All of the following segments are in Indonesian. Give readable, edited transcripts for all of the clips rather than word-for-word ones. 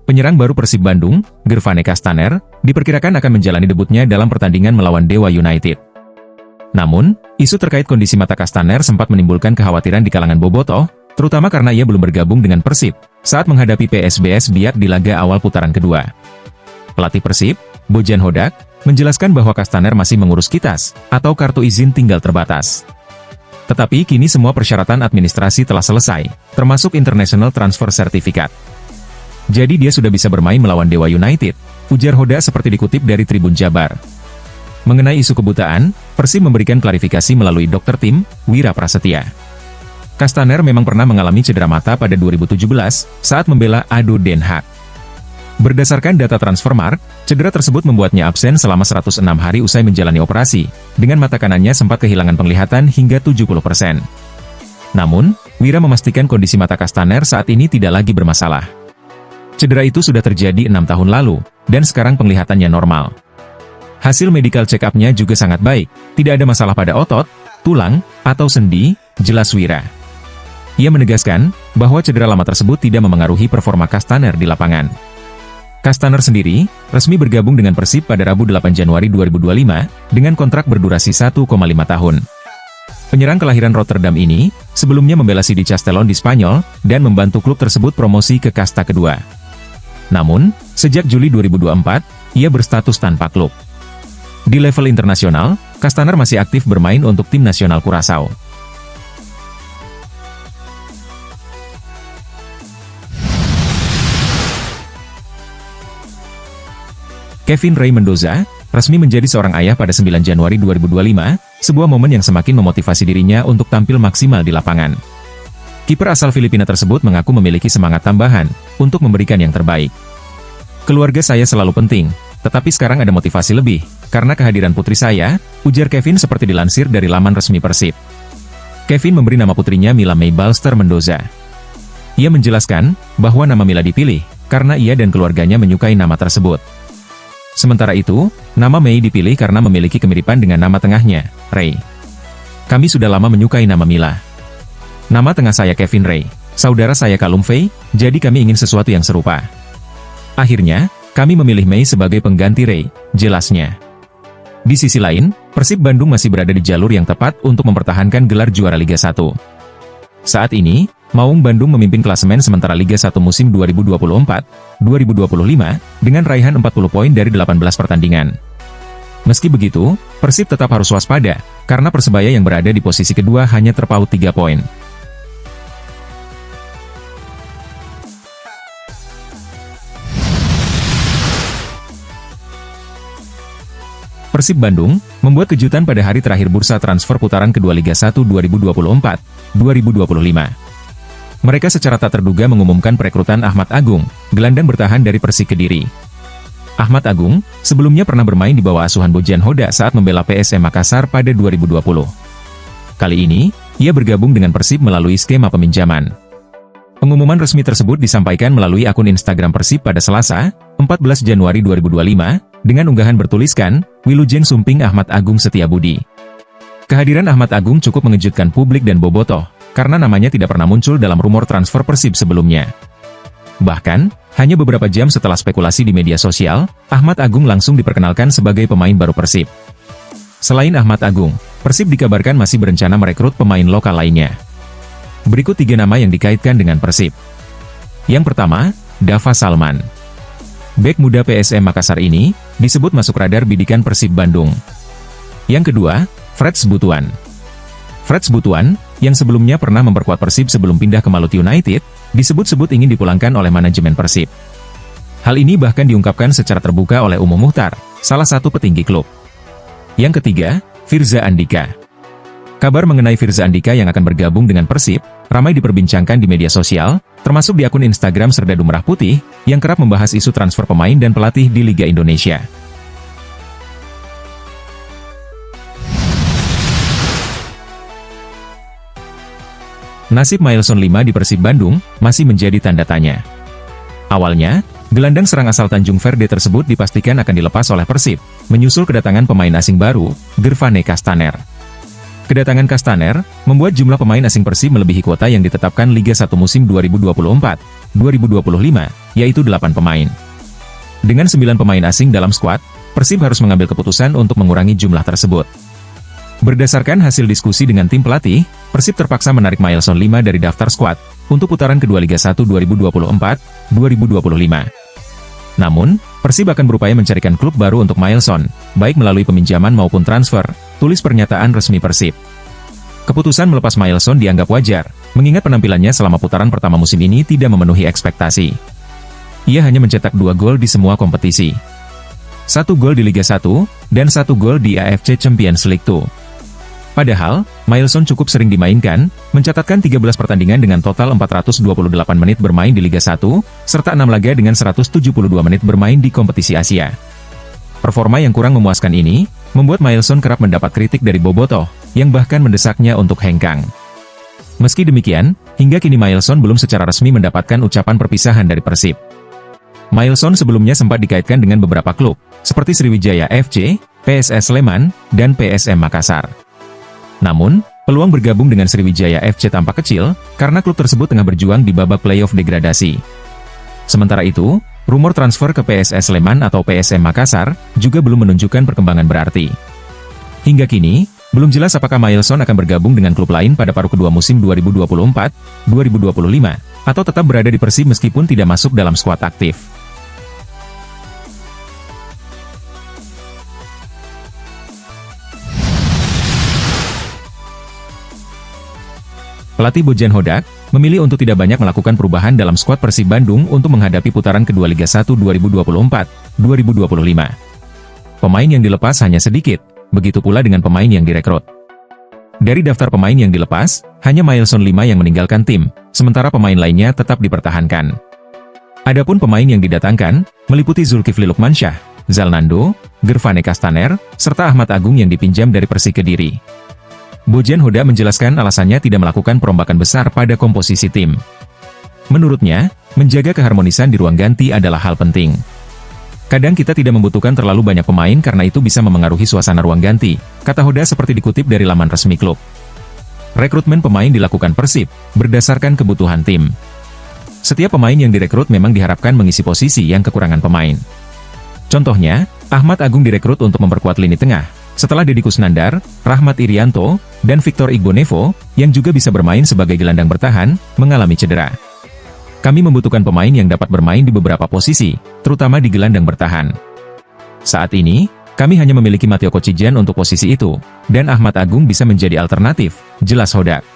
Penyerang baru Persib Bandung, Gervane Castaner, diperkirakan akan menjalani debutnya dalam pertandingan melawan Dewa United. Namun, isu terkait kondisi mata Castaner sempat menimbulkan kekhawatiran di kalangan bobotoh, terutama karena ia belum bergabung dengan Persib saat menghadapi PSBS Biak di laga awal putaran kedua. Pelatih Persib, Bojan Hodak, menjelaskan bahwa Castaner masih mengurus kitas atau kartu izin tinggal terbatas. Tetapi kini semua persyaratan administrasi telah selesai, termasuk International Transfer Certificate. Jadi dia sudah bisa bermain melawan Dewa United, ujar Hoda seperti dikutip dari Tribun Jabar. Mengenai isu kebutaan, Persib memberikan klarifikasi melalui dokter tim, Wira Prasetya. Castaner memang pernah mengalami cedera mata pada 2017 saat membela ADO Den Haag. Berdasarkan data Transfermarkt, cedera tersebut membuatnya absen selama 106 hari usai menjalani operasi, dengan mata kanannya sempat kehilangan penglihatan hingga 70%. Namun, Wira memastikan kondisi mata Castaner saat ini tidak lagi bermasalah. Cedera itu sudah terjadi 6 tahun lalu, dan sekarang penglihatannya normal. Hasil medical check-up-nya juga sangat baik, tidak ada masalah pada otot, tulang, atau sendi, jelas Wira. Ia menegaskan bahwa cedera lama tersebut tidak memengaruhi performa Castaner di lapangan. Castaner sendiri resmi bergabung dengan Persib pada Rabu 8 Januari 2025 dengan kontrak berdurasi 1,5 tahun. Penyerang kelahiran Rotterdam ini sebelumnya membela CD Castellón di Spanyol dan membantu klub tersebut promosi ke kasta kedua. Namun, sejak Juli 2024, ia berstatus tanpa klub. Di level internasional, Castaner masih aktif bermain untuk tim nasional Curaçao. Kevin Rey Mendoza resmi menjadi seorang ayah pada 9 Januari 2025, sebuah momen yang semakin memotivasi dirinya untuk tampil maksimal di lapangan. Kiper asal Filipina tersebut mengaku memiliki semangat tambahan untuk memberikan yang terbaik. Keluarga saya selalu penting, tetapi sekarang ada motivasi lebih, karena kehadiran putri saya, ujar Kevin seperti dilansir dari laman resmi Persib. Kevin memberi nama putrinya Mila May Balster Mendoza. Ia menjelaskan bahwa nama Mila dipilih karena ia dan keluarganya menyukai nama tersebut. Sementara itu, nama May dipilih karena memiliki kemiripan dengan nama tengahnya, Ray. Kami sudah lama menyukai nama Mila. Nama tengah saya Kevin Ray, saudara saya Kalum Fei, jadi kami ingin sesuatu yang serupa. Akhirnya, kami memilih May sebagai pengganti Ray, jelasnya. Di sisi lain, Persib Bandung masih berada di jalur yang tepat untuk mempertahankan gelar juara Liga 1. Saat ini, Maung Bandung memimpin klasemen sementara Liga 1 musim 2024-2025 dengan raihan 40 poin dari 18 pertandingan. Meski begitu, Persib tetap harus waspada, karena Persebaya yang berada di posisi kedua hanya terpaut 3 poin. Persib Bandung membuat kejutan pada hari terakhir bursa transfer putaran kedua Liga 1 2024-2025. Mereka secara tak terduga mengumumkan perekrutan Ahmad Agung, gelandang bertahan dari Persik Kediri. Ahmad Agung sebelumnya pernah bermain di bawah asuhan Bojan Hoda saat membela PSM Makassar pada 2020. Kali ini, ia bergabung dengan Persib melalui skema peminjaman. Pengumuman resmi tersebut disampaikan melalui akun Instagram Persib pada Selasa, 14 Januari 2025, dengan unggahan bertuliskan, Wilujeng Sumping Ahmad Agung Setiabudi. Kehadiran Ahmad Agung cukup mengejutkan publik dan bobotoh, karena namanya tidak pernah muncul dalam rumor transfer Persib sebelumnya. Bahkan, hanya beberapa jam setelah spekulasi di media sosial, Ahmad Agung langsung diperkenalkan sebagai pemain baru Persib. Selain Ahmad Agung, Persib dikabarkan masih berencana merekrut pemain lokal lainnya. Berikut 3 nama yang dikaitkan dengan Persib. Yang pertama, Dava Salman. Bek muda PSM Makassar ini disebut masuk radar bidikan Persib Bandung. Yang kedua, Freds Butuan. Freds Butuan, yang sebelumnya pernah memperkuat Persib sebelum pindah ke Malut United, disebut-sebut ingin dipulangkan oleh manajemen Persib. Hal ini bahkan diungkapkan secara terbuka oleh Umuh Muhtar, salah satu petinggi klub. Yang ketiga, Firza Andika. Kabar mengenai Firza Andika yang akan bergabung dengan Persib ramai diperbincangkan di media sosial, termasuk di akun Instagram Serdadu Merah Putih, yang kerap membahas isu transfer pemain dan pelatih di Liga Indonesia. Nasib Mailson 5 di Persib Bandung masih menjadi tanda tanya. Awalnya, gelandang serang asal Tanjung Verde tersebut dipastikan akan dilepas oleh Persib, menyusul kedatangan pemain asing baru, Gervane Castaner. Kedatangan Castaner membuat jumlah pemain asing Persib melebihi kuota yang ditetapkan Liga 1 musim 2024-2025 2025, yaitu 8 pemain. Dengan 9 pemain asing dalam skuad, Persib harus mengambil keputusan untuk mengurangi jumlah tersebut. Berdasarkan hasil diskusi dengan tim pelatih, Persib terpaksa menarik Mailson 5 dari daftar skuad untuk putaran kedua Liga 1 2024-2025. Namun, Persib akan berupaya mencarikan klub baru untuk Mailson, baik melalui peminjaman maupun transfer, tulis pernyataan resmi Persib. Keputusan melepas Mailson dianggap wajar, mengingat penampilannya selama putaran pertama musim ini tidak memenuhi ekspektasi. Ia hanya mencetak 2 gol di semua kompetisi. 1 gol di Liga 1, dan 1 gol di AFC Champions League 2. Padahal, Mailson cukup sering dimainkan, mencatatkan 13 pertandingan dengan total 428 menit bermain di Liga 1, serta 6 laga dengan 172 menit bermain di kompetisi Asia. Performa yang kurang memuaskan ini, membuat Mailson kerap mendapat kritik dari Bobotoh, yang bahkan mendesaknya untuk hengkang. Meski demikian, hingga kini Mailson belum secara resmi mendapatkan ucapan perpisahan dari Persib. Mailson sebelumnya sempat dikaitkan dengan beberapa klub, seperti Sriwijaya FC, PSS Sleman, dan PSM Makassar. Namun, peluang bergabung dengan Sriwijaya FC tampak kecil, karena klub tersebut tengah berjuang di babak playoff degradasi. Sementara itu, rumor transfer ke PSS Sleman atau PSM Makassar, juga belum menunjukkan perkembangan berarti. Hingga kini, belum jelas apakah Mailson akan bergabung dengan klub lain pada paruh kedua musim 2024-2025, atau tetap berada di Persib meskipun tidak masuk dalam skuad aktif. Pelatih Bojan Hodak memilih untuk tidak banyak melakukan perubahan dalam skuad Persib Bandung untuk menghadapi putaran kedua Liga 1 2024-2025. Pemain yang dilepas hanya sedikit, begitu pula dengan pemain yang direkrut. Dari daftar pemain yang dilepas, hanya Mailson 5 yang meninggalkan tim, sementara pemain lainnya tetap dipertahankan. Adapun pemain yang didatangkan, meliputi Zulkifli Lukmansyah, Zalnando, Gervane Castaner, serta Ahmad Agung yang dipinjam dari Persik Kediri. Bojan Hodak menjelaskan alasannya tidak melakukan perombakan besar pada komposisi tim. Menurutnya, menjaga keharmonisan di ruang ganti adalah hal penting. Kadang kita tidak membutuhkan terlalu banyak pemain karena itu bisa memengaruhi suasana ruang ganti, kata Hodak seperti dikutip dari laman resmi klub. Rekrutmen pemain dilakukan Persib, berdasarkan kebutuhan tim. Setiap pemain yang direkrut memang diharapkan mengisi posisi yang kekurangan pemain. Contohnya, Ahmad Agung direkrut untuk memperkuat lini tengah, setelah Deddy Kusnandar, Rahmat Irianto, dan Victor Igbonevo, yang juga bisa bermain sebagai gelandang bertahan, mengalami cedera. Kami membutuhkan pemain yang dapat bermain di beberapa posisi, terutama di gelandang bertahan. Saat ini, kami hanya memiliki Matteo Kocijan untuk posisi itu, dan Ahmad Agung bisa menjadi alternatif, jelas Hodak.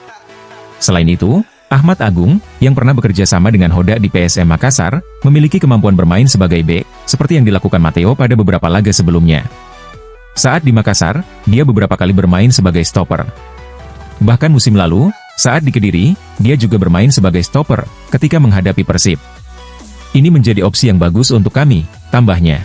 Selain itu, Ahmad Agung, yang pernah bekerja sama dengan Hodak di PSM Makassar, memiliki kemampuan bermain sebagai bek, seperti yang dilakukan Matteo pada beberapa laga sebelumnya. Saat di Makassar, dia beberapa kali bermain sebagai stopper. Bahkan musim lalu, saat di Kediri, dia juga bermain sebagai stopper ketika menghadapi Persib. Ini menjadi opsi yang bagus untuk kami, tambahnya.